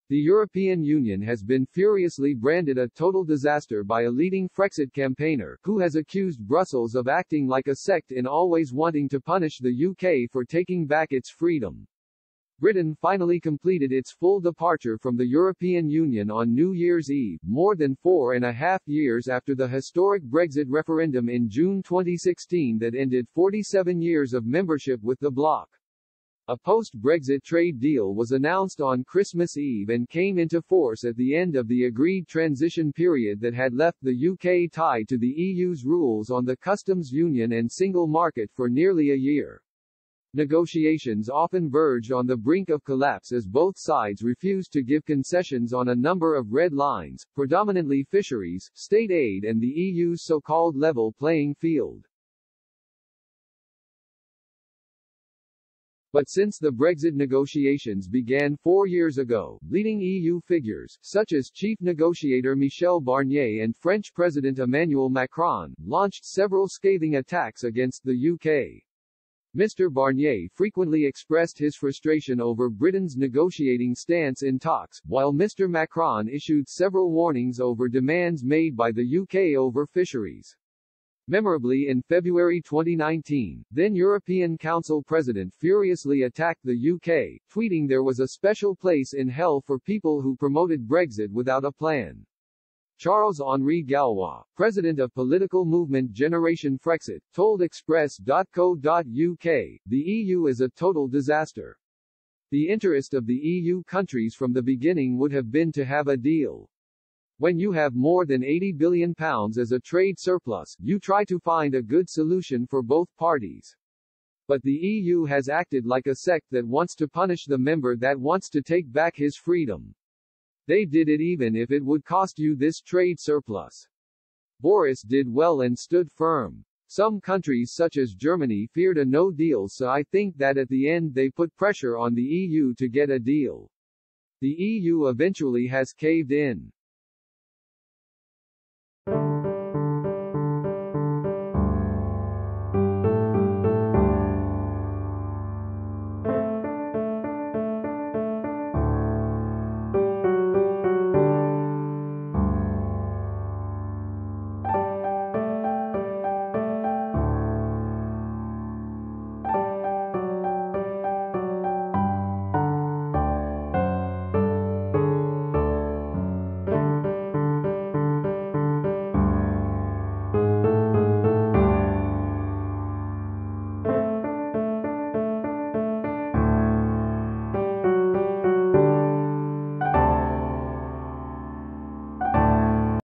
The European Union has been furiously branded a total disaster by a leading Frexit campaigner, who has accused Brussels of acting like a sect in always wanting to punish the UK for taking back its freedom. Britain finally completed its full departure from the European Union on New Year's Eve, more than 4.5 years after the historic Brexit referendum in June 2016 that ended 47 years of membership with the bloc. A post-Brexit trade deal was announced on Christmas Eve and came into force at the end of the agreed transition period that had left the UK tied to the EU's rules on the customs union and single market for nearly a year. Negotiations often verged on the brink of collapse as both sides refused to give concessions on a number of red lines, predominantly fisheries, state aid and the EU's so-called level playing field. But since the Brexit negotiations began 4 years ago, leading EU figures, such as chief negotiator Michel Barnier and French President Emmanuel Macron, launched several scathing attacks against the UK. Mr. Barnier frequently expressed his frustration over Britain's negotiating stance in talks, while Mr. Macron issued several warnings over demands made by the UK over fisheries. Memorably in February 2019, then European Council President furiously attacked the UK, tweeting there was a special place in hell for people who promoted Brexit without a plan. Charles-Henri Gallois, president of political movement Generation Frexit, told Express.co.uk, "The EU is a total disaster. The interest of the EU countries from the beginning would have been to have a deal. When you have more than £80 billion as a trade surplus, you try to find a good solution for both parties. But the EU has acted like a sect that wants to punish the member that wants to take back his freedom. They did it even if it would cost you this trade surplus." Boris did well and stood firm. Some countries such as Germany feared a no deal, so I think that at the end they put pressure on the EU to get a deal. The EU eventually has caved in.